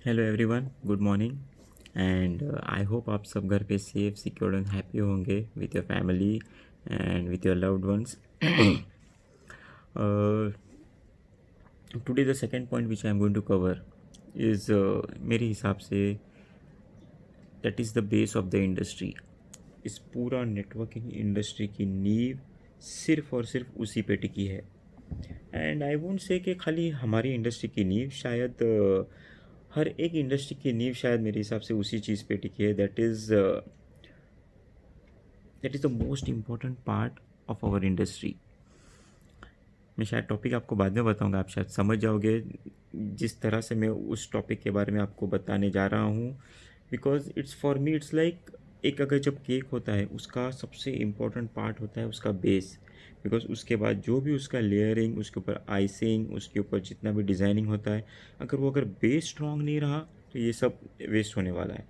Hello everyone, good morning. And I hope आप सब घर पे सेफ, सिक्योर एंड हैप्पी होंगे with your family and with your loved ones. Today the second point which I am going to cover is मेरे हिसाब से that is the base of the industry. इस पूरा नेटवर्किंग इंडस्ट्री की नींव सिर्फ और सिर्फ उसी पे टिकी है। एंड आई वोंट से कि खाली हमारी इंडस्ट्री की नींव, शायद हर एक इंडस्ट्री की नींव शायद मेरे हिसाब से उसी चीज़ पे टिकी है। That is the most important part of our industry. मैं शायद टॉपिक आपको बाद में बताऊंगा, आप शायद समझ जाओगे जिस तरह से मैं उस टॉपिक के बारे में आपको बताने जा रहा हूँ। Because it's for me it's like, एक अगर जब केक होता है उसका सबसे इम्पोर्टेंट पार्ट होता है उसका बेस। बिकॉज उसके बाद जो भी उसका लेयरिंग, उसके ऊपर आइसिंग, उसके ऊपर जितना भी डिज़ाइनिंग होता है, अगर बेस स्ट्रॉन्ग नहीं रहा तो ये सब वेस्ट होने वाला है।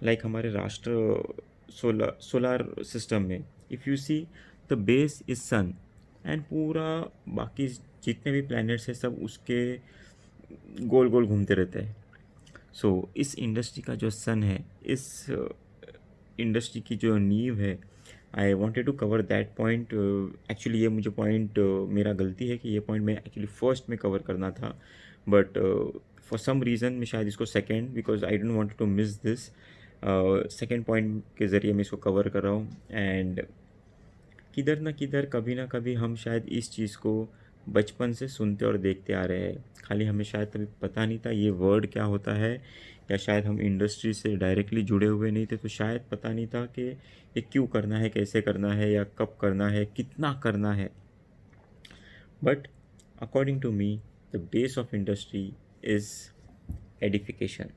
लाइक हमारे राष्ट्र सोलार सिस्टम में if you see, the base is sun and पूरा बाकी जितने भी प्लैनेट्स हैं सब उसके गोल गोल घूमते रहते हैं। सो इस इंडस्ट्री का जो सन है, इस इंडस्ट्री की जो नींव है, I wanted to cover that point. Actually ये मुझे पॉइंट मेरा गलती है कि ये पॉइंट मैं एक्चुअली फर्स्ट में कवर करना था, बट फॉर सम रीज़न मैं शायद इसको second, because I don't want to miss this. Second point के ज़रिए मैं इसको कवर कर रहा हूँ। एंड किधर ना किधर, कभी ना कभी हम शायद इस चीज़ को बचपन से सुनते और देखते आ रहे हैं, खाली हमें शायद कभी पता नहीं था ये वर्ड क्या होता है, या शायद हम इंडस्ट्री से डायरेक्टली जुड़े हुए नहीं थे तो शायद पता नहीं था कि ये क्यों करना है, कैसे करना है, या कब करना है, कितना करना है। But according to me, the base of industry is edification.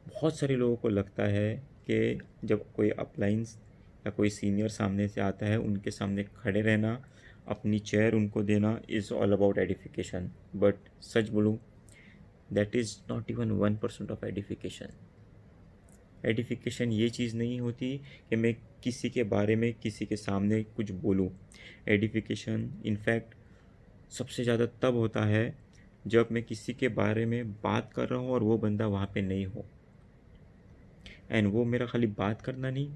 बहुत सारे लोगों को लगता है कि जब कोई अपलाइंस या कोई सीनियर सामने से आता है, उनके सामने खड़े रहना, अपनी चेयर उनको देना is all about edification. But सच बोलूँ, that is not even 1% of edification. Edification ये चीज़ नहीं होती कि मैं किसी के बारे में किसी के सामने कुछ बोलूँ। एडिफिकेशन इनफैक्ट सबसे ज़्यादा तब होता है जब मैं किसी के बारे में बात कर रहा हूँ और वो बंदा वहाँ पे नहीं हो। एंड वो मेरा खाली बात करना नहीं,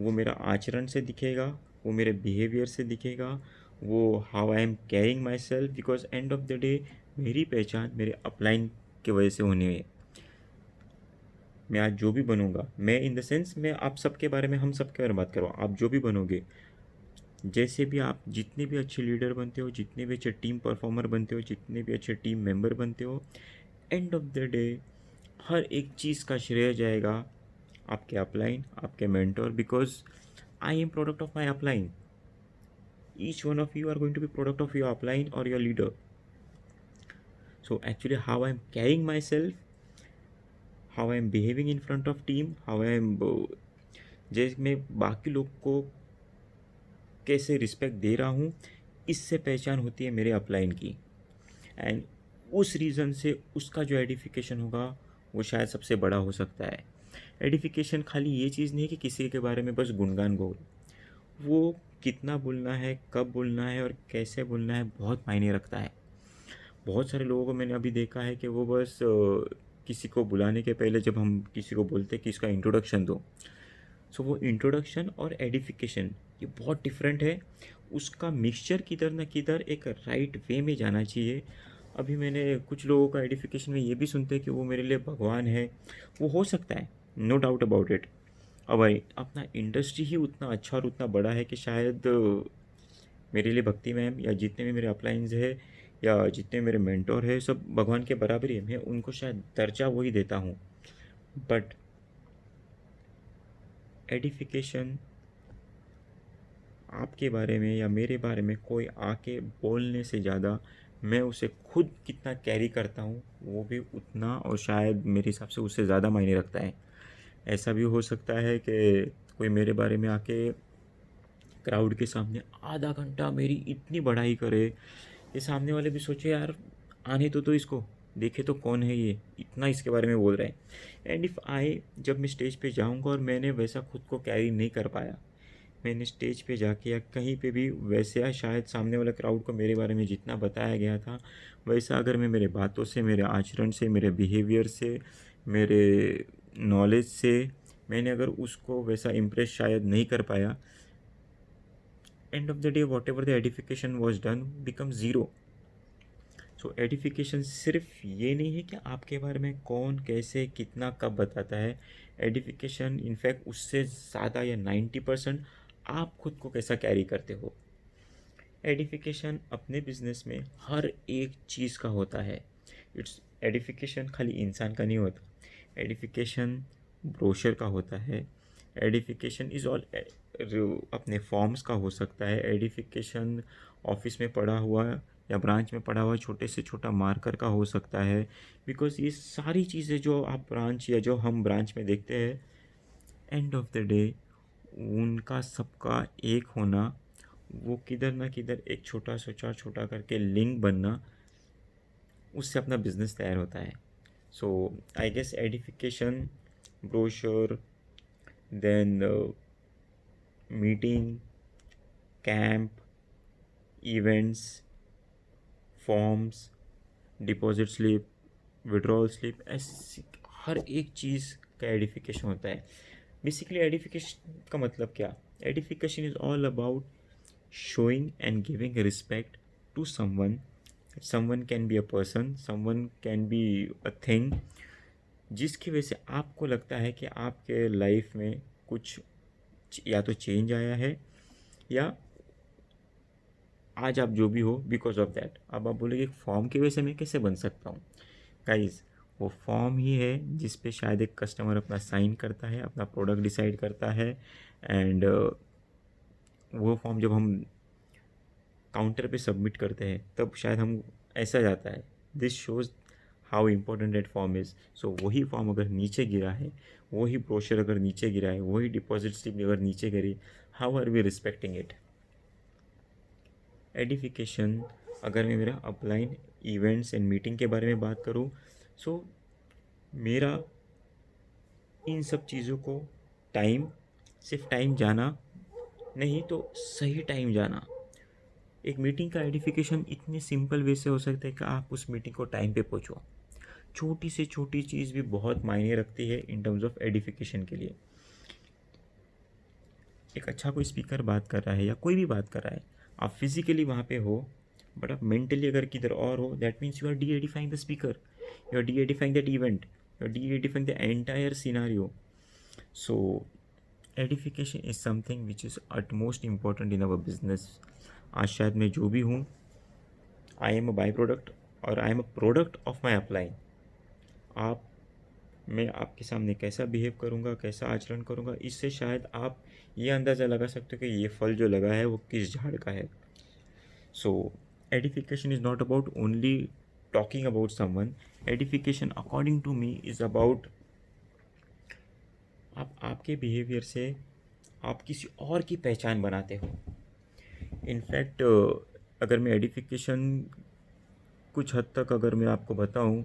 वो मेरा आचरण से दिखेगा, वो मेरे बिहेवियर से दिखेगा, वो how I am carrying my self. Because and of the day मेरी पहचान मेरे अपलाइन की वजह से होनी है। मैं आज जो भी बनूंगा, मैं इन द सेंस मैं आप सबके बारे में, हम सबके बारे में बात कर रहा हूँ, आप जो भी बनोगे, जैसे भी आप जितने भी अच्छे लीडर बनते हो, जितने भी अच्छे टीम परफॉर्मर बनते हो, जितने भी अच्छे टीम मेंबर बनते हो, एंड ऑफ द डे हर एक चीज़ का श्रेय जाएगा आपके अपलाइन, आपके mentor. Because I am product of my upline. Each one of you are going to be product of your upline और your leader. So actually how I am carrying myself, how I am behaving in front of team, how I am, जैसे मैं बाकी लोग को कैसे respect दे रहा हूँ, इससे पहचान होती है मेरे अपलाइन की। एंड उस रीज़न से उसका जो एडिफिकेशन होगा वो शायद सबसे बड़ा हो सकता है। एडिफिकेशन खाली ये चीज़ नहीं कि किसी के बारे में बस गुणगान बोल, वो कितना बोलना है, कब बोलना है और कैसे बोलना है, बहुत मायने रखता है। बहुत सारे लोगों को मैंने अभी देखा है कि वो बस किसी को बुलाने के पहले जब हम किसी को बोलते हैं कि इसका इंट्रोडक्शन दो, सो वो इंट्रोडक्शन और एडिफिकेशन ये बहुत डिफरेंट है। उसका मिक्सचर किधर ना किधर एक राइट वे में जाना चाहिए। अभी मैंने कुछ लोगों का एडिफिकेशन में ये भी सुनते हैं कि वो मेरे लिए भगवान है। वो हो सकता है, नो डाउट अबाउट इट। अब अपना इंडस्ट्री ही उतना अच्छा और उतना बड़ा है कि शायद मेरे लिए भक्ति मैम या जितने भी मेरे अपलाइंस है या जितने मेरे मेंटोर है, सब भगवान के बराबर ही है। मैं उनको शायद दर्जा वही देता हूँ। बट एडिफिकेशन, आपके बारे में या मेरे बारे में कोई आके बोलने से ज़्यादा मैं उसे खुद कितना कैरी करता हूँ वो भी उतना, और शायद मेरे हिसाब से उससे ज़्यादा मायने रखता है। ऐसा भी हो सकता है कि कोई मेरे बारे में आके क्राउड के सामने आधा घंटा मेरी इतनी बड़ाई करे, ये सामने वाले भी सोचे यार आने तो इसको देखे तो कौन है ये, इतना इसके बारे में बोल रहे हैं। एंड इफ़ आई, जब मैं स्टेज पे जाऊंगा और मैंने वैसा खुद को कैरी नहीं कर पाया, मैंने स्टेज पे जाके या कहीं पे भी वैसे शायद सामने वाला क्राउड को मेरे बारे में जितना बताया गया था, वैसा अगर मैं मेरे बातों से, मेरे आचरण से, मेरे बिहेवियर से, मेरे नॉलेज से मैंने अगर उसको वैसा इम्प्रेस शायद नहीं कर पाया, and of the day what ever the edification was done become zero. So edification सिर्फ ये नहीं है कि आपके बारे में कौन कैसे कितना कब बताता है। एडिफिकेशन इनफैक्ट उससे ज़्यादा या 90% आप खुद को कैसा कैरी करते हो। एडिफिकेशन अपने बिजनेस में हर एक चीज़ का होता है। इट्स एडिफिकेशन खाली इंसान का नहीं होता, एडिफिकेशन ब्रोशर का होता है, एडिफिकेशन इज़ ऑल अपने फॉर्म्स का हो सकता है, एडिफिकेशन ऑफिस में पड़ा हुआ या ब्रांच में पड़ा हुआ छोटे से छोटा मार्कर का हो सकता है। बिकॉज ये सारी चीज़ें जो आप ब्रांच या जो हम ब्रांच में देखते हैं, एंड ऑफ द डे उनका सबका एक होना, वो किधर ना किधर एक छोटा सोचा छोटा करके लिंक बनना, उससे अपना बिजनेस तैयार होता है। So I guess edification, brochure, then meeting, camp, events, forms, deposit slip, withdrawal slip, ऐसी हर एक चीज़ का एडिफिकेशन होता है। बेसिकली एडिफिकेशन का मतलब क्या? Edification is all about showing and giving respect to someone. Someone can be a person, someone can be a thing, जिसकी वजह से आपको लगता है कि आपके लाइफ में कुछ या तो चेंज आया है, या आज आप जो भी हो बिकॉज ऑफ दैट। अब आप बोलेंगे फॉर्म की वजह से मैं कैसे बन सकता हूँ? गाइज, वो फॉर्म ही है जिस पे शायद एक कस्टमर अपना साइन करता है, अपना प्रोडक्ट डिसाइड करता है, एंड वो फॉर्म जब हम काउंटर पे सबमिट करते हैं तब शायद हम ऐसा जाता है। This shows how important that form is. So वही फॉर्म अगर नीचे गिरा है, वही ब्रोशर अगर नीचे गिरा है, वही डिपॉजिट स्लिप अगर नीचे गिरी, how are we respecting it? Edification, अगर मैं मेरा अपलाइन इवेंट्स एंड मीटिंग के बारे में बात करूँ, सो मेरा इन सब चीज़ों को टाइम, सिर्फ टाइम जाना नहीं तो सही टाइम जाना। एक मीटिंग का एडिफिकेशन इतने सिंपल वे से हो सकता है कि आप उस मीटिंग को टाइम पे पहुंचो। छोटी से छोटी चीज़ भी बहुत मायने रखती है इन टर्म्स ऑफ एडिफिकेशन के लिए। एक अच्छा कोई स्पीकर बात कर रहा है या कोई भी बात कर रहा है, आप फिजिकली वहाँ पे हो बट आप मेंटली अगर किधर और हो, that means you are the edifying the speaker, you are the edifying that event, you are the edifying the entire scenario. So edification is something which is utmost important in our business. आज शायद मैं जो भी हूँ, I am a byproduct और I am a product of my upline. आप, मैं आपके सामने कैसा बिहेव करूँगा, कैसा आचरण करूँगा, इससे शायद आप ये अंदाज़ा लगा सकते हो कि ये फल जो लगा है वो किस झाड़ का है। So edification is not about only talking about someone. Edification according to me is about आप आपके बिहेवियर से आप किसी और की पहचान बनाते हो। इनफैक्ट अगर मैं एडिफिकेशन कुछ हद तक अगर मैं आपको बताऊं,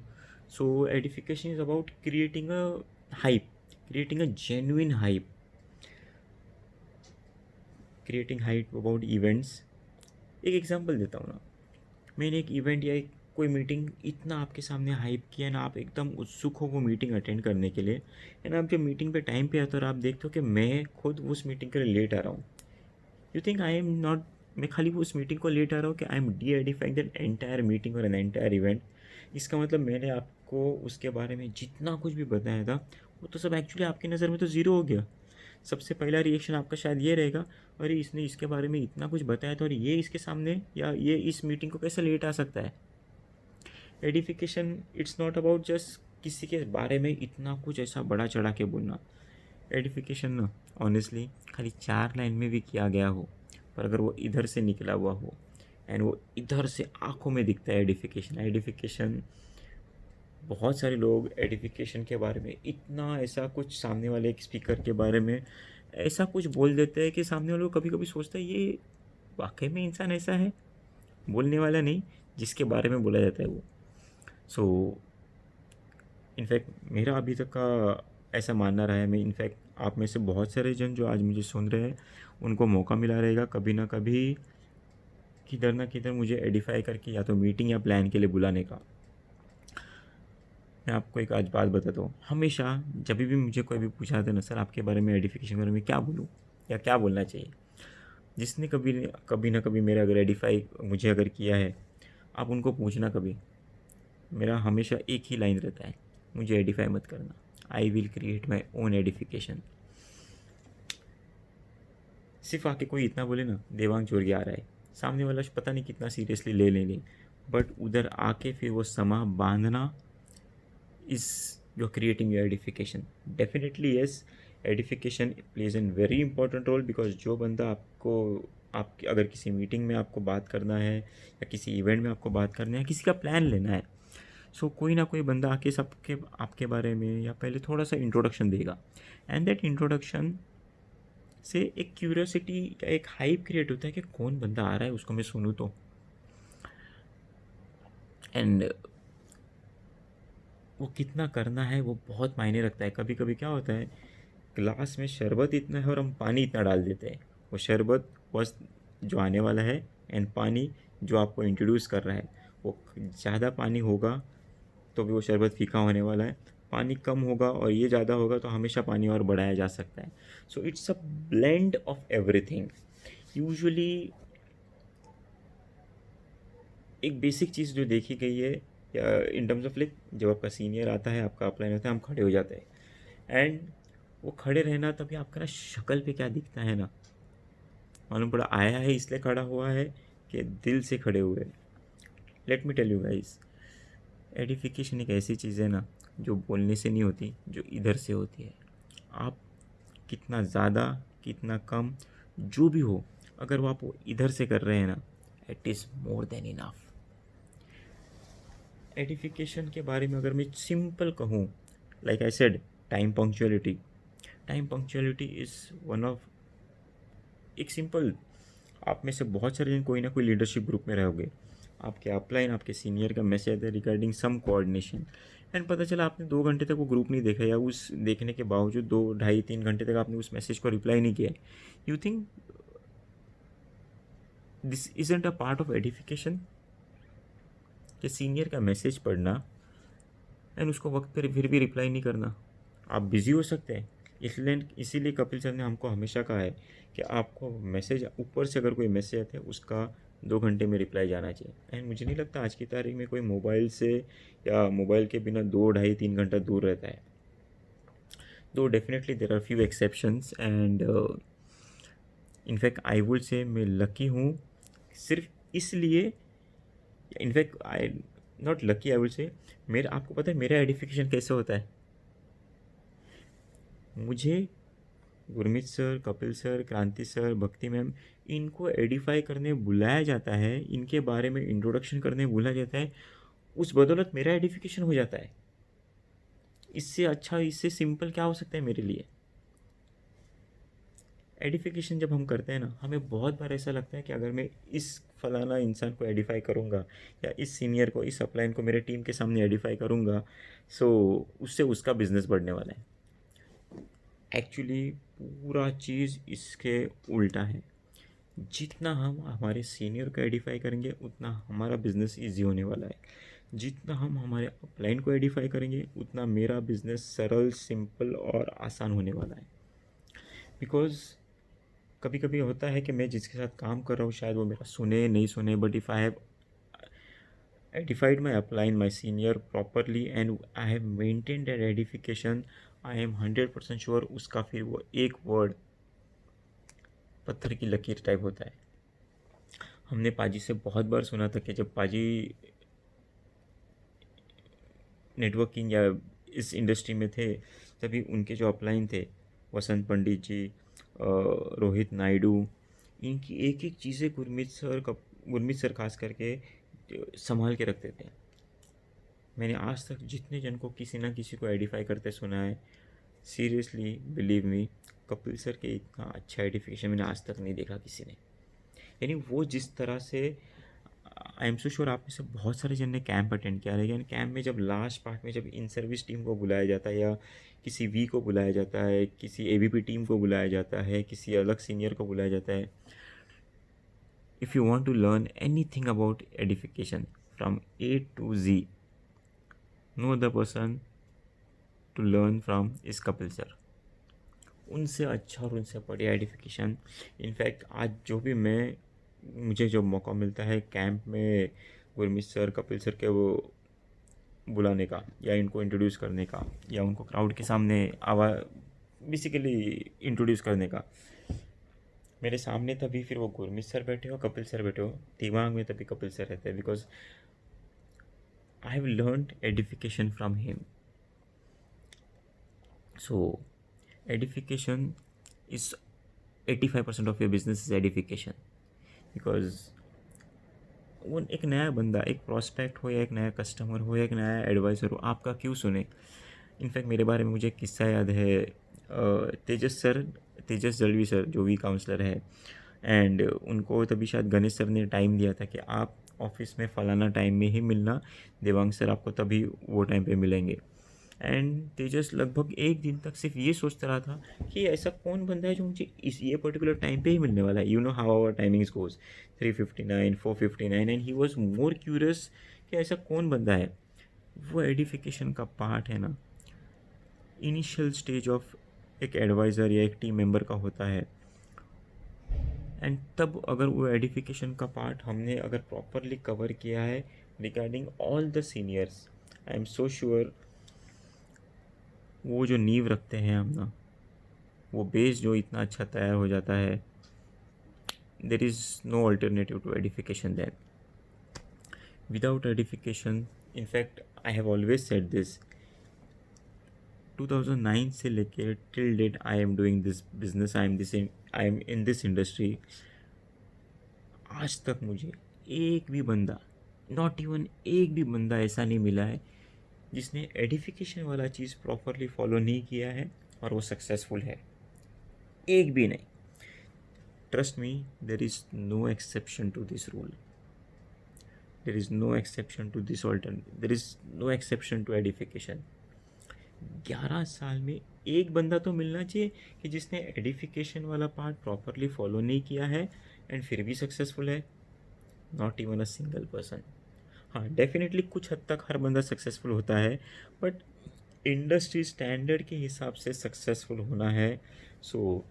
so edification is about creating a hype, creating a genuine hype, creating hype about events. एक एग्जांपल देता हूँ ना, मैंने एक इवेंट या एक कोई मीटिंग इतना आपके सामने हाइप किया ना, आप एकदम उत्सुक हो वो मीटिंग अटेंड करने के लिए, एंड आप जब मीटिंग पे टाइम पे आते हो और आप देखते हो कि मैं खुद उस मीटिंग के लिए लेट आ रहा हूँ, you think I am not, मैं खाली उस मीटिंग को लेट आ रहा हूँ कि I am the edifying that entire meeting और एन एंटायर इवेंट। इसका मतलब मैंने आपको उसके बारे में जितना कुछ भी बताया था वो तो सब एक्चुअली आपकी नज़र में तो ज़ीरो हो गया। सबसे पहला रिएक्शन आपका शायद ये रहेगा, अरे इसने इसके बारे में इतना कुछ बताया था और ये इसके सामने या ये इस मीटिंग को कैसे लेट आ सकता है। Edification it's not about just किसी के बारे में इतना कुछ ऐसा बड़ा चढ़ा के बोलना। एडिफिकेशन ना ऑनेस्टली खाली 4 लाइन में भी किया गया हो, पर अगर वो इधर से निकला हुआ हो एंड वो इधर से आंखों में दिखता है एडिफिकेशन। एडिफिकेशन, बहुत सारे लोग एडिफिकेशन के बारे में इतना ऐसा कुछ सामने वाले एक स्पीकर के बारे में ऐसा कुछ बोल देते हैं कि सामने वाले को कभी कभी सोचता है ये वाकई में इंसान ऐसा है, बोलने वाला नहीं जिसके बारे में बोला जाता है वो। सो इनफैक्ट मेरा अभी तक का ऐसा मानना रहा है। मैं इनफैक्ट आप में से बहुत सारे जन जो आज मुझे सुन रहे हैं, उनको मौका मिला रहेगा कभी ना कभी किधर ना किधर मुझे एडिफाई करके या तो मीटिंग या प्लान के लिए बुलाने का। मैं आपको एक आज बात बताता हूँ, हमेशा जब भी मुझे कोई भी पूछा था ना, सर आपके बारे में, एडिफिकेशन के बारे में क्या बोलूँ या क्या बोलना चाहिए, जिसने कभी ना कभी मेरा अगर एडिफाई मुझे अगर किया है, आप उनको पूछना कभी। मेरा हमेशा एक ही लाइन रहता है, मुझे एडिफाई मत करना, I will create my own edification. सिर्फ आके कोई इतना बोले ना, देवांग चोर आ रहा है, सामने वाला पता नहीं कितना सीरियसली ले लेंगे, बट उधर आके फिर वो समा बांधना is you're creating your edification. Definitely yes, edification plays a very important role, because जो बंदा आपको, आप अगर किसी मीटिंग में आपको बात करना है या किसी इवेंट में आपको बात करना है, किसी का प्लान लेना है, सो कोई ना कोई बंदा आके सबके आपके बारे में या पहले थोड़ा सा इंट्रोडक्शन देगा, एंड दैट इंट्रोडक्शन से एक क्यूरियोसिटी या एक हाइप क्रिएट होता है कि कौन बंदा आ रहा है, उसको मैं सुनूँ तो। एंड वो कितना करना है वो बहुत मायने रखता है। कभी कभी क्या होता है, ग्लास में शरबत इतना है और हम पानी इतना डाल देते हैं। वो शरबत बस जो आने वाला है, एंड पानी जो आपको इंट्रोड्यूस कर रहा है, वो ज़्यादा पानी होगा तो भी वो शरबत फीका होने वाला है, पानी कम होगा और ये ज़्यादा होगा तो हमेशा पानी और बढ़ाया जा सकता है। So it's a blend of everything. Usually एक बेसिक चीज़ जो देखी गई है, या इन टर्म्स ऑफ लाइक, जब आपका सीनियर आता है, आपका अपलाइन होता है, हम खड़े हो जाते हैं, एंड वो खड़े रहना तभी आपका ना शक्ल पे क्या दिखता है ना, मालूम पड़ा आया है इसलिए खड़ा हुआ है कि दिल से खड़े हुए। Let me tell you guys, edification एक ऐसी चीज़ है ना जो बोलने से नहीं होती, जो इधर से होती है। आप कितना ज़्यादा कितना कम जो भी हो, अगर वो आप इधर से कर रहे हैं ना, it is more than enough. Edification के बारे में अगर मैं सिंपल कहूँ, like I said, time punctuality. Time punctuality is one of, एक सिंपल, आप में से बहुत सारे जन कोई ना कोई लीडरशिप ग्रुप में रहोगे, आपके अपलाइन आपके सीनियर का मैसेज है रिगार्डिंग सम कोऑर्डिनेशन, एंड पता चला आपने 2 घंटे तक वो ग्रुप नहीं देखा, या उस देखने के बावजूद 2 ढाई 3 घंटे तक आपने उस मैसेज को रिप्लाई नहीं किया। You think this isn't a part of edification? कि सीनियर का मैसेज पढ़ना एंड उसको वक्त पर फिर भी रिप्लाई नहीं करना। आप बिज़ी हो सकते हैं, इसलिए इसीलिए कपिल सर ने हमको हमेशा कहा है कि आपको मैसेज, ऊपर से अगर कोई मैसेज आता है उसका 2 घंटे में रिप्लाई जाना चाहिए। एंड मुझे नहीं लगता आज की तारीख में कोई मोबाइल से या मोबाइल के बिना 2 ढाई 3 घंटा दूर रहता है। Though definitely there are few exceptions, and in fact I would say मैं लकी हूँ सिर्फ इसलिए, in fact I not lucky, I would say, मेरा, आपको पता है मेरा एडिफिकेशन कैसे होता है? मुझे गुरमीत सर, कपिल सर, क्रांति सर, भक्ति मैम, इनको एडिफाई करने बुलाया जाता है, इनके बारे में इंट्रोडक्शन करने बुलाया जाता है, उस बदौलत मेरा एडिफिकेशन हो जाता है। इससे अच्छा, इससे सिंपल क्या हो सकता है मेरे लिए? एडिफिकेशन जब हम करते हैं ना, हमें बहुत बार ऐसा लगता है कि अगर मैं इस फलाना इंसान को एडिफाई करूँगा, या इस सीनियर को, इस अपलाइन को मेरे टीम के सामने एडिफाई करूँगा, सो उससे उसका बिजनेस बढ़ने वाला है। एक्चुअली पूरा चीज़ इसके उल्टा है। जितना हम हमारे सीनियर को एडिफाई करेंगे, उतना हमारा बिजनेस ईजी होने वाला है। जितना हम हमारे अपलाइन को एडिफाई करेंगे, उतना मेरा बिजनेस सरल, सिंपल और आसान होने वाला है। बिकॉज कभी कभी होता है कि मैं जिसके साथ काम कर रहा हूँ, शायद वो मेरा सुने नहीं सुने, but if I have edified my upline, my senior properly, and I have maintained that edification, I am 100% sure उसका फिर वो एक वर्ड पत्थर की लकीर टाइप होता है। हमने पाजी से बहुत बार सुना था कि जब पाजी नेटवर्किंग या इस इंडस्ट्री में थे, तभी उनके जो अपलाइन थे, वसंत पंडित जी, रोहित नायडू, इनकी एक एक चीज़ें गुरमीत सर खास करके संभाल के रखते थे। मैंने आज तक जितने जन को किसी ना किसी को एडिफाई करते सुना है, seriously believe me, Kapil sir के इतना अच्छा एडिफिकेशन मैंने आज तक नहीं देखा किसी ने। यानी वो जिस तरह से आई एम सो श्योर आप में से बहुत सारे जन ने कैंप अटेंड किया, लेकिन कैंप में जब लास्ट पार्ट में जब इन सर्विस टीम को बुलाया जाता है या किसी वी को बुलाया जाता है, किसी एबीपी टीम को बुलाया जाता है, किसी अलग सीनियर को बुलाया जाता है, if you want to learn anything about edification from A to G, no other person to learn from इस कपिल सर। उनसे अच्छा और उनसे बढ़िया एडिफिकेशन, इनफैक्ट आज जो भी मुझे जो मौका मिलता है कैंप में गुरमीत सर, कपिल सर के वो बुलाने का या इनको इंट्रोड्यूस करने का या उनको क्राउड के सामने बेसिकली इंट्रोड्यूस करने का, मेरे सामने तभी फिर वो गुरमीत सर बैठे हो, कपिल सर बैठे हो, दिमाग में तभी कपिल सर रहते हैं, because I have learned edification from him. So edification is 85% of your business is edification, because वो एक नया बंदा, एक प्रॉस्पेक्ट हो या एक नया कस्टमर हो या एक नया एडवाइज़र हो, आपका क्यों सुने। इनफैक्ट मेरे बारे में मुझे एक किस्सा याद है, तेजस दलवी सर जो वी काउंसलर है, एंड उनको तभी शायद गणेश सर ने टाइम दिया था कि आप ऑफिस में फ़लाना टाइम में ही मिलना, देवांग सर आपको तभी वो टाइम पे मिलेंगे। एंड तेजस लगभग एक दिन तक सिर्फ ये सोचता रहा था कि ऐसा कौन बंदा है जो मुझे ये पर्टिकुलर टाइम पे ही मिलने वाला है। You know how our timings goes, 3:59, 4:59, and he was more curious कि ऐसा कौन बंदा है। वो एडिफिकेशन का पार्ट है ना, इनिशियल स्टेज ऑफ एक एडवाइज़र या एक टीम मेंबर का होता है। एंड तब अगर वो एडिफिकेशन का पार्ट हमने अगर प्रॉपरली कवर किया है regarding all the seniors, I am so sure वो जो नींव रखते हैं हम ना, वो बेस जो इतना अच्छा तैयार हो जाता है, there is no alternative to edification then. Without edification, in fact I have always said this, 2009 से लेके till date I am doing this business, I am in this industry. आज तक मुझे एक भी बंदा, नॉट इवन एक भी बंदा ऐसा नहीं मिला है जिसने एडिफिकेशन वाला चीज़ प्रॉपरली फॉलो नहीं किया है और वो सक्सेसफुल है। एक भी नहीं। Trust me, there is no exception to this rule, there is no exception to this alternative, there is no exception to edification. 11 साल में एक बंदा तो मिलना चाहिए कि जिसने एडिफिकेशन वाला पार्ट प्रॉपरली फॉलो नहीं किया है एंड फिर भी सक्सेसफुल है। Not even a single person. हाँ, डेफिनेटली कुछ हद तक हर बंदा सक्सेसफुल होता है, बट इंडस्ट्री स्टैंडर्ड के हिसाब से सक्सेसफुल होना है, सो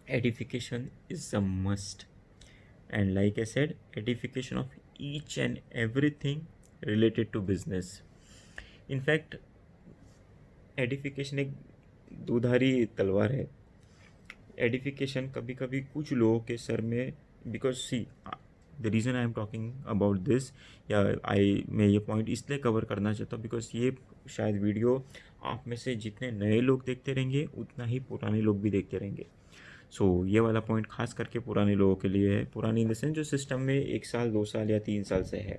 edification is a must. And like I said, edification of each and everything related to business. In fact, edification एक दुधारी तलवार है। एडिफिकेशन कभी कभी कुछ लोगों के सर में, because see the reason I am talking about this, या मैं ये पॉइंट इसलिए कवर करना चाहता हूँ बिकॉज ये शायद वीडियो आप में से जितने नए लोग देखते रहेंगे उतना ही पुराने लोग भी देखते रहेंगे। सो ये वाला पॉइंट खास करके पुराने लोगों के लिए है। पुरानी इन द सेंस जो सिस्टम में 1 साल 2 साल या 3 साल से है।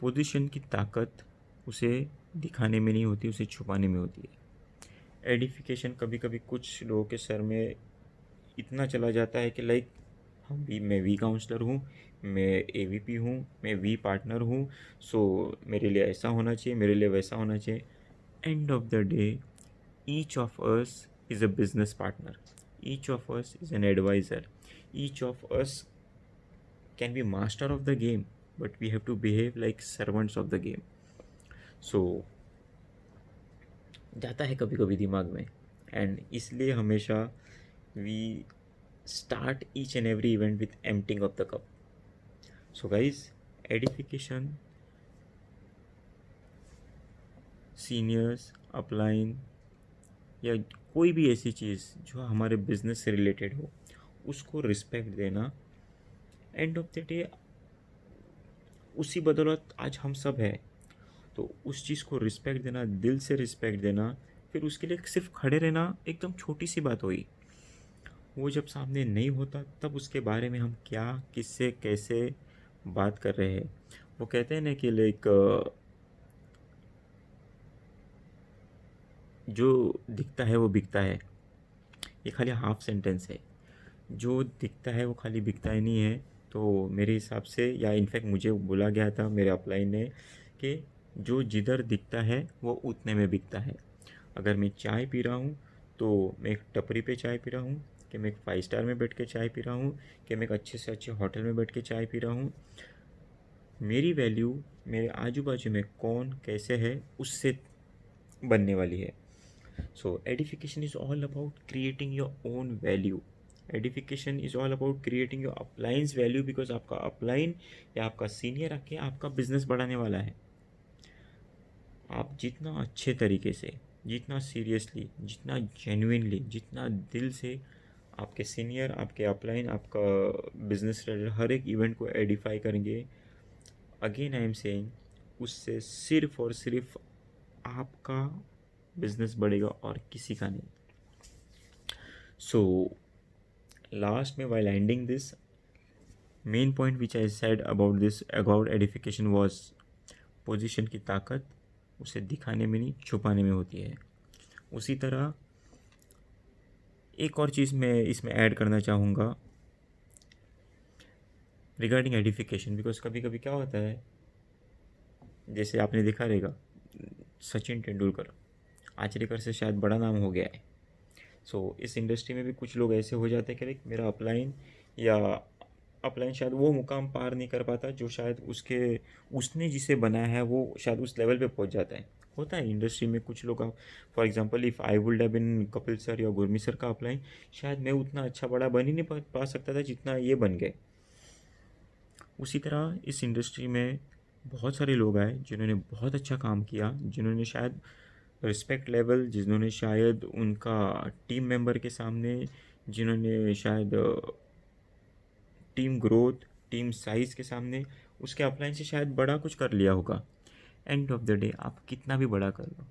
पोजीशन की ताकत उसे दिखाने में नहीं होती, उसे छुपाने में होती है। एडिफिकेशन कभी कभी कुछ लोगों के सर में इतना चला जाता है कि लाइक मैं वी काउंसलर हूँ, मैं एवीपी हूँ, मैं वी पार्टनर हूँ, सो मेरे लिए ऐसा होना चाहिए, मेरे लिए वैसा होना चाहिए। And of the day each of us is a business partner, each of us is an advisor, each of us can be master of the game, but we have to behave like servants of the game. So जाता है कभी कभी दिमाग में, and इसलिए हमेशा we start each and every event with emptying of the cup. So guys, edification, seniors, upline या कोई भी ऐसी चीज़ जो हमारे बिजनेस से रिलेटेड हो, उसको रिस्पेक्ट देना। एंड ऑफ द डे उसी बदौलत आज हम सब हैं, तो उस चीज़ को रिस्पेक्ट देना, दिल से रिस्पेक्ट देना, फिर उसके लिए सिर्फ खड़े रहना एकदम छोटी सी बात हुई। वो जब सामने नहीं होता तब उसके बारे में हम क्या, किससे, कैसे बात कर रहे हैं। वो कहते हैं ना कि लाइक जो दिखता है वो बिकता है, ये खाली हाफ सेंटेंस है। जो दिखता है वो खाली बिकता ही नहीं है, तो मेरे हिसाब से, या इनफैक्ट मुझे बोला गया था मेरे अपलाइन ने, कि जो जिधर दिखता है वो उतने में बिकता है। अगर मैं चाय पी रहा हूँ तो मैं एक टपरी पे चाय पी रहा हूँ, कि मैं एक 5 स्टार में बैठ के चाय पी रहा हूँ, कि मैं एक अच्छे से अच्छे होटल में बैठ के चाय पी रहा हूँ, मेरी वैल्यू मेरे आजू बाजू में कौन कैसे है उससे बनने वाली है। So edification is all about creating your own value. Edification is all about creating your upline's value, because आपका अपलाइन या आपका सीनियर आके आपका बिजनेस बढ़ाने वाला है। आप जितना अच्छे तरीके से, जितना सीरियसली, जितना जेन्युइनली, जितना दिल से आपके सीनियर, आपके अपलाइन, आपका बिजनेस रिलेटेड हर एक इवेंट को एडिफाई करेंगे, अगेन आई एम सेइंग, उससे सिर्फ और सिर्फ आपका बिजनेस बढ़ेगा और किसी का नहीं। सो लास्ट में while ending this, main point which I said about this, about edification was, position की ताकत उसे दिखाने में नहीं छुपाने में होती है। उसी तरह एक और चीज़ मैं इसमें ऐड करना चाहूँगा रिगार्डिंग एडिफिकेशन, बिकॉज कभी कभी क्या होता है, जैसे आपने देखा रहेगा सचिन तेंदुलकर, आचरेकर से शायद बड़ा नाम हो गया है। सो इस इंडस्ट्री में भी कुछ लोग ऐसे हो जाते हैं कि लाइक मेरा अपलाइन या अपलाइन शायद वो मुकाम पार नहीं कर पाता जो शायद उसने जिसे बनाया है वो शायद उस लेवल पे पहुंच जाता है। होता है इंडस्ट्री में कुछ लोग। For example, if I would have been Kapil sir या गुरमीत सर का अपलाइन, शायद मैं उतना अच्छा बड़ा बन ही नहीं पा सकता था जितना ये बन गए। उसी तरह इस इंडस्ट्री में बहुत सारे लोग आए जिन्होंने बहुत अच्छा काम किया, जिन्होंने शायद रिस्पेक्ट लेवल, जिन्होंने शायद उनका टीम मेंबर के सामने, जिन्होंने शायद टीम ग्रोथ, टीम साइज़ के सामने उसके अपलाइन से शायद बड़ा कुछ कर लिया होगा। एंड ऑफ द डे आप कितना भी बड़ा कर लो,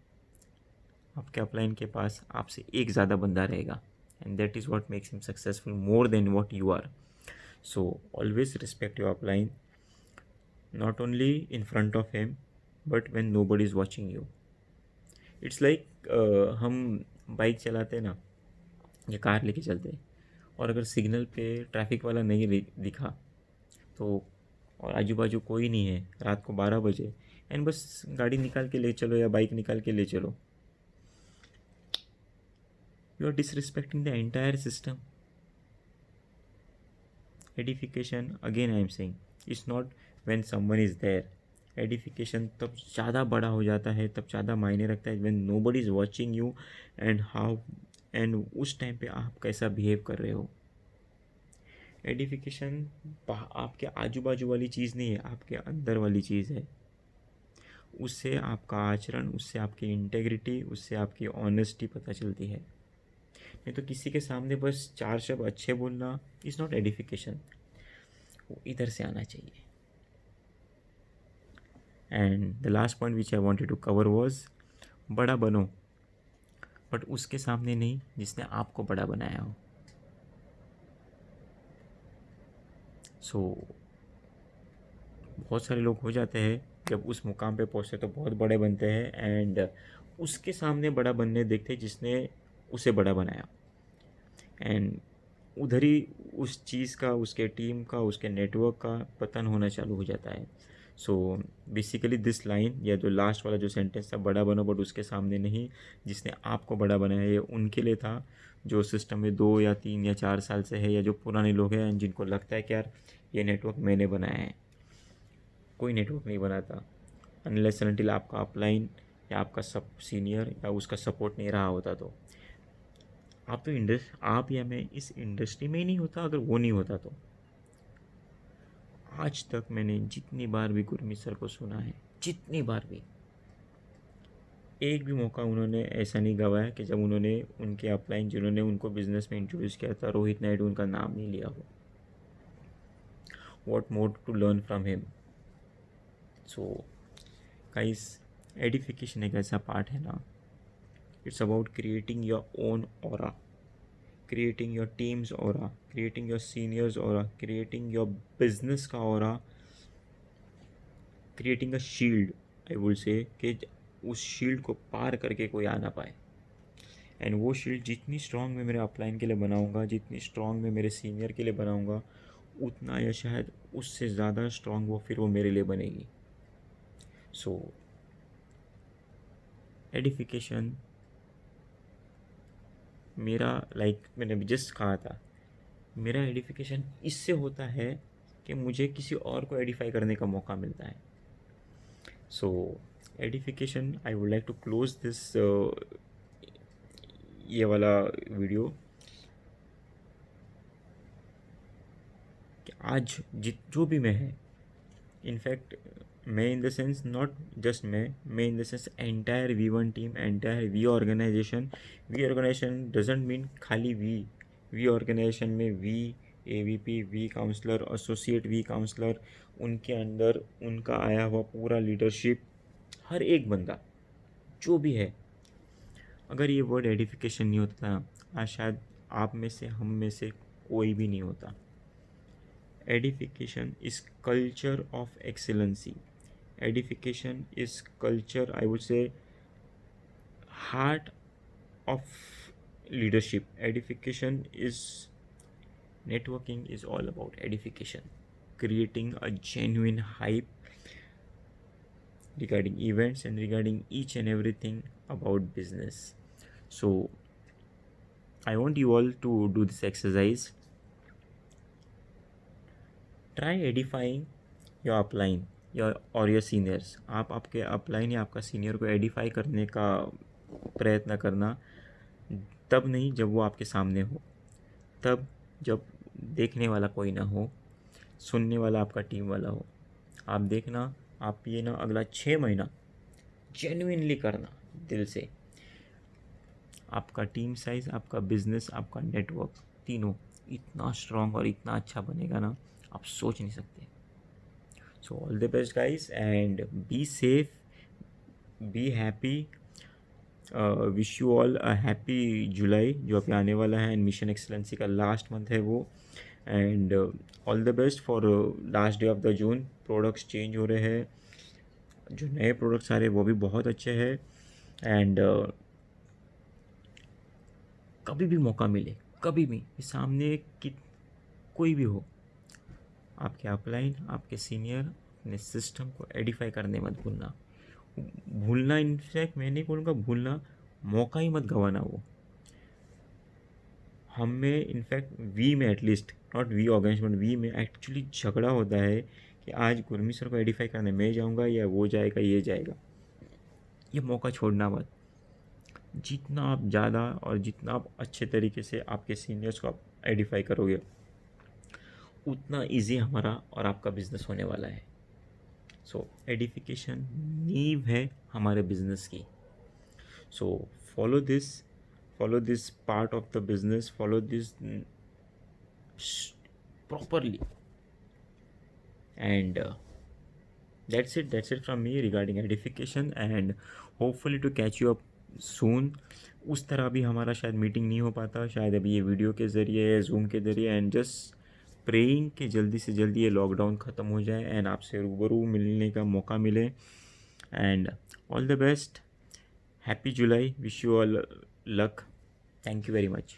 आपके अपलाइन के पास आपसे एक ज़्यादा बंदा रहेगा, and that is what makes him successful more than what you are. So always respect your upline, not only in front of him but when nobody is watching you. It's like हम bike चलाते हैं ना, या car लेके चलते हैं, और अगर सिग्नल पे ट्रैफिक वाला नहीं दिखा तो, और आजू बाजू कोई नहीं है, रात को 12 बजे, एंड बस गाड़ी निकाल के ले चलो या बाइक निकाल के ले चलो, you are disrespecting the entire system. Edification, again I am saying, it's not when someone is there. Edification तब ज़्यादा बड़ा हो जाता है, तब ज़्यादा मायने रखता है when nobody is watching you, and how, and उस टाइम पे आप कैसा बिहेव कर रहे हो। एडिफिकेशन आपके आजू बाजू वाली चीज़ नहीं है, आपके अंदर वाली चीज़ है। उससे आपका आचरण, उससे आपकी इंटेग्रिटी, उससे आपकी ऑनेस्टी पता चलती है। नहीं तो किसी के सामने बस 4 शब्द अच्छे बोलना इज़ नॉट एडिफिकेशन, वो इधर से आना चाहिए। And the last point which I wanted to cover was, बड़ा बनो बट उसके सामने नहीं जिसने आपको बड़ा बनाया हो। सो बहुत सारे लोग हो जाते हैं जब उस मुकाम पे पहुँचते तो बहुत बड़े बनते हैं, एंड उसके सामने बड़ा बनने देखते जिसने उसे बड़ा बनाया, एंड उधर ही उस चीज़ का, उसके टीम का, उसके नेटवर्क का पतन होना चालू हो जाता है। सो बेसिकली दिस लाइन, या जो लास्ट वाला जो सेंटेंस था, बड़ा बनो बट उसके सामने नहीं जिसने आपको बड़ा बनाया, ये उनके लिए था जो सिस्टम में 2 या 3 या 4 साल से है, या जो पुराने लोग हैं जिनको लगता है कि यार ये नेटवर्क मैंने बनाया है। कोई नेटवर्क नहीं बनाता अनलेस अनटिल आपका अपलाइन या आपका सब सीनियर या उसका सपोर्ट नहीं रहा होता। तो आप या मैं इस इंडस्ट्री में ही नहीं होता अगर वो नहीं होता तो। आज तक मैंने जितनी बार भी गुरमीत सर को सुना है, जितनी बार भी, एक भी मौका उन्होंने ऐसा नहीं गवाया कि जब उन्होंने उनके अपलाइन, जिन्होंने उनको बिजनेस में इंट्रोड्यूस किया था, रोहित नायडू, उनका नाम नहीं लिया हो। What more to learn from him. So guys, edification एक ऐसा पार्ट है ना, it's about creating your own aura, creating your team's aura, creating your seniors aura, creating your business का aura, creating a shield, I would say, कि उस shield को पार करके कोई आ ना पाए। एंड वो शील्ड जितनी स्ट्रॉन्ग मैं मेरे अपलाइन के लिए बनाऊंगा, जितनी स्ट्रॉन्ग मैं मेरे सीनियर के लिए बनाऊंगा, उतना या शायद उससे ज़्यादा स्ट्रॉन्ग वो मेरे लिए बनेगी। सो एडिफिकेशन मेरा मैंने अभी जस्ट कहा था, मेरा एडिफिकेशन इससे होता है कि मुझे किसी और को एडिफाई करने का मौका मिलता है। So edification, I would like to close this ये वाला वीडियो कि आज जो भी मैं है, इनफैक्ट मैं in the sense not just मैं in the sense entire V1 team, entire V organisation doesn't mean खाली वी ऑर्गेनाइजेशन में AVP, V counsellor, associate V counsellor, उनके अंदर उनका आया हुआ पूरा लीडरशिप, हर एक बंदा जो भी है, अगर ये वर्ड एडिफिकेशन नहीं होता ना, आज शायद आप में से, हम में से कोई भी नहीं होता। Edification is culture of excellency. Edification is culture, I would say, heart of leadership. Edification is networking is all about edification, creating a genuine hype regarding events and regarding each and everything about business. So I want you all to do this exercise. Try edifying your upline और your seniors. आप आपके upline या आपका senior को Edify करने का प्रयत्न करना, तब नहीं जब वो आपके सामने हो, तब जब देखने वाला कोई ना हो, सुनने वाला आपका टीम वाला हो। आप देखना, आप ये ना अगला 6 महीना जेन्युइनली करना दिल से। आपका टीम साइज़, आपका बिजनेस, आपका नेटवर्क, तीनों इतना स्ट्रॉन्ग और इतना अच्छा बनेगा ना, आप सोच नहीं सकते। So all the best guys, and be safe, be happy. Wish you all a happy July जो अभी आने वाला है, एंड मिशन एक्सलेंसी का लास्ट मंथ है वो। And all the best for last day of the June. Products change हो रहे हैं, जो नए प्रोडक्ट्स आ रहे हैं वो भी बहुत अच्छे हैं। एंड कभी भी मौका मिले, कभी भी सामने कि कोई भी हो, आपके अपलाइन, आपके सीनियर, अपने सिस्टम को एडिफाई करने मत भूलना। इनफैक्ट मैं नहीं बोलूँगा भूलना, मौका ही मत गंवाना। वो हम में इनफैक्ट वी में, at least not we organisation, we में एक्चुअली झगड़ा होता है कि आज गुरमीत सर को एडिफाई करने मैं जाऊँगा या वो जाएगा, ये जाएगा। ये मौका छोड़ना मत। जितना आप ज़्यादा और जितना आप अच्छे तरीके से आपके सीनियर्स को आप एडिफाई करोगे, उतना इजी हमारा और आपका बिजनेस होने वाला है। सो एडिफिकेशन नींव है हमारे बिजनेस की। So follow this part of the business, follow this properly, and that's it from me regarding edification, and hopefully to catch you up soon। उस तरह भी हमारा शायद मीटिंग नहीं हो पाता, शायद अभी ये वीडियो के ज़रिए, जूम के ज़रिए, एंड जस्ट प्रेइंग कि जल्दी से जल्दी ये लॉकडाउन ख़त्म हो जाए एंड आपसे रूबरू मिलने का मौका मिले। And all the best, happy July, wish you all luck, thank you very much.